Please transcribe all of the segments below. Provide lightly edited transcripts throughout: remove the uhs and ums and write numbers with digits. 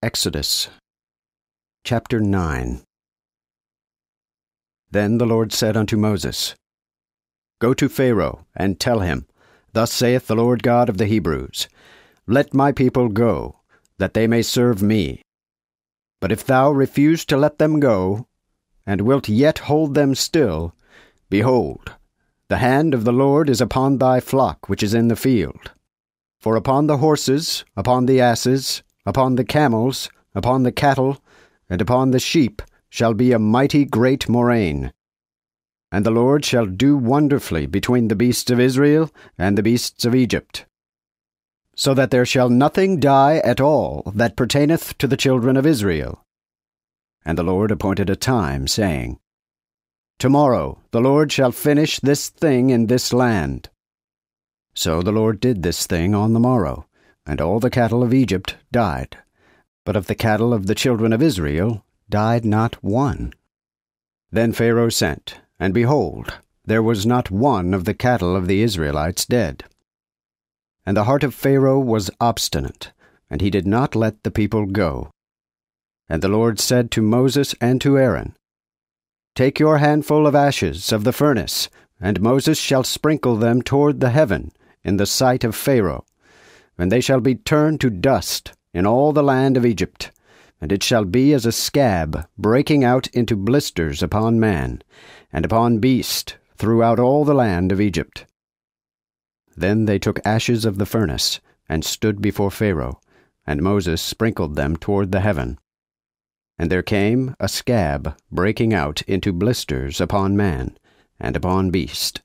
Exodus chapter 9. Then the Lord said unto Moses, Go to Pharaoh, and tell him, Thus saith the Lord God of the Hebrews, Let my people go, that they may serve me. But if thou refuse to let them go, and wilt yet hold them still, behold, the hand of the Lord is upon thy flock which is in the field. For upon the horses, upon the asses, upon the camels, upon the cattle, and upon the sheep shall be a mighty great moraine. And the Lord shall do wonderfully between the beasts of Israel and the beasts of Egypt, so that there shall nothing die at all that pertaineth to the children of Israel. And the Lord appointed a time, saying, Tomorrow the Lord shall finish this thing in this land. So the Lord did this thing on the morrow, and all the cattle of Egypt died. But of the cattle of the children of Israel died not one. Then Pharaoh sent, and behold, there was not one of the cattle of the Israelites dead. And the heart of Pharaoh was obstinate, and he did not let the people go. And the Lord said to Moses and to Aaron, Take your handful of ashes of the furnace, and Moses shall sprinkle them toward the heaven in the sight of Pharaoh, and they shall be turned to dust in all the land of Egypt, and it shall be as a scab breaking out into blisters upon man, and upon beast throughout all the land of Egypt. Then they took ashes of the furnace, and stood before Pharaoh, and Moses sprinkled them toward the heaven. And there came a scab breaking out into blisters upon man, and upon beast.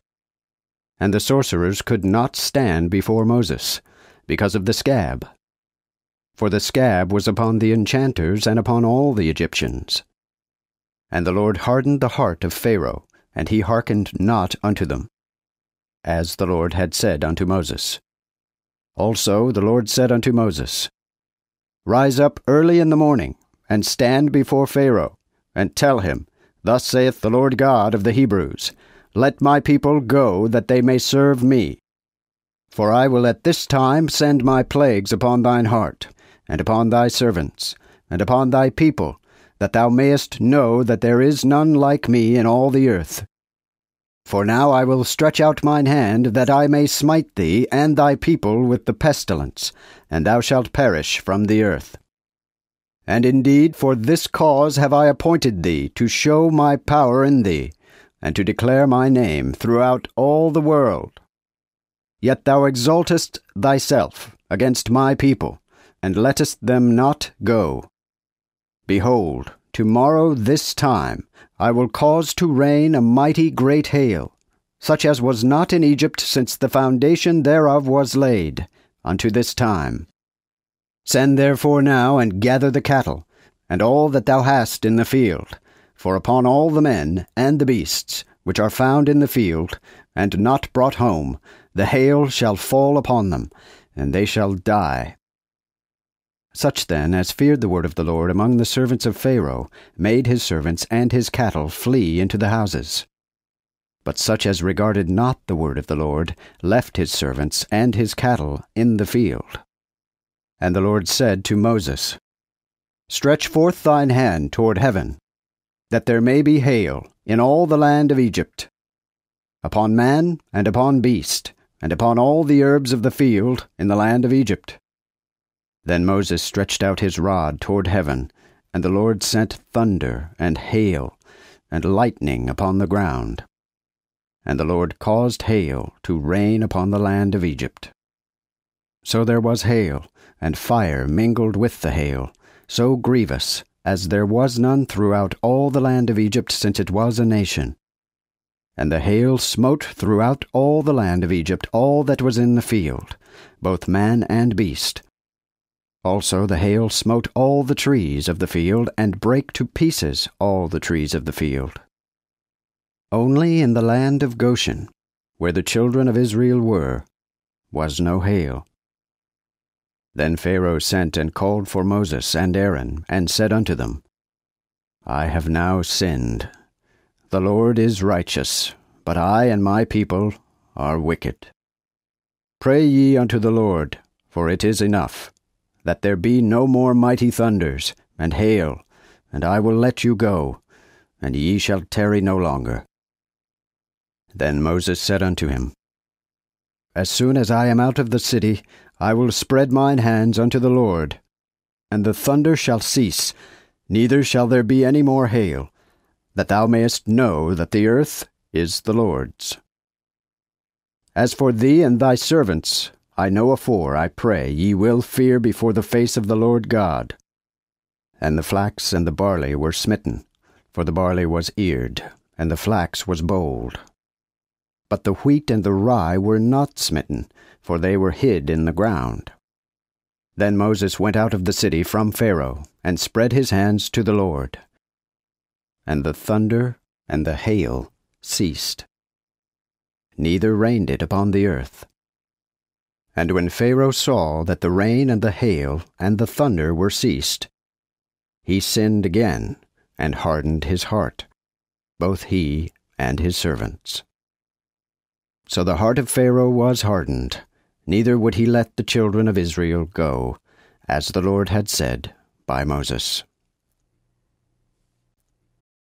And the sorcerers could not stand before Moses, because of the scab. For the scab was upon the enchanters and upon all the Egyptians. And the Lord hardened the heart of Pharaoh, and he hearkened not unto them, as the Lord had said unto Moses. Also the Lord said unto Moses, Rise up early in the morning, and stand before Pharaoh, and tell him, Thus saith the Lord God of the Hebrews, Let my people go, that they may serve me. For I will at this time send my plagues upon thine heart, and upon thy servants, and upon thy people, that thou mayest know that there is none like me in all the earth. For now I will stretch out mine hand, that I may smite thee and thy people with the pestilence, and thou shalt perish from the earth. And indeed for this cause have I appointed thee, to show my power in thee, and to declare my name throughout all the world. Yet thou exaltest thyself against my people, and lettest them not go. Behold, tomorrow this time I will cause to rain a mighty great hail, such as was not in Egypt since the foundation thereof was laid, unto this time. Send therefore now, and gather the cattle, and all that thou hast in the field, for upon all the men and the beasts, which are found in the field, and not brought home, the hail shall fall upon them, and they shall die. Such then as feared the word of the Lord among the servants of Pharaoh made his servants and his cattle flee into the houses. But such as regarded not the word of the Lord left his servants and his cattle in the field. And the Lord said to Moses, Stretch forth thine hand toward heaven, that there may be hail in all the land of Egypt, upon man and upon beast, and upon all the herbs of the field in the land of Egypt. Then Moses stretched out his rod toward heaven, and the Lord sent thunder and hail and lightning upon the ground. And the Lord caused hail to rain upon the land of Egypt. So there was hail, and fire mingled with the hail, so grievous as there was none throughout all the land of Egypt since it was a nation. And the hail smote throughout all the land of Egypt all that was in the field, both man and beast. Also the hail smote all the trees of the field, and brake to pieces all the trees of the field. Only in the land of Goshen, where the children of Israel were, was no hail. Then Pharaoh sent and called for Moses and Aaron, and said unto them, I have now sinned. The Lord is righteous, but I and my people are wicked. Pray ye unto the Lord, for it is enough, that there be no more mighty thunders, and hail, and I will let you go, and ye shall tarry no longer. Then Moses said unto him, As soon as I am out of the city, I will spread mine hands unto the Lord, and the thunder shall cease, neither shall there be any more hail, that thou mayest know that the earth is the Lord's. As for thee and thy servants, I know afore, I pray, ye will fear before the face of the Lord God. And the flax and the barley were smitten, for the barley was eared, and the flax was bold. But the wheat and the rye were not smitten, for they were hid in the ground. Then Moses went out of the city from Pharaoh, and spread his hands to the Lord. And the thunder and the hail ceased, neither rained it upon the earth. And when Pharaoh saw that the rain and the hail and the thunder were ceased, he sinned again, and hardened his heart, both he and his servants. So the heart of Pharaoh was hardened, neither would he let the children of Israel go, as the Lord had said by Moses.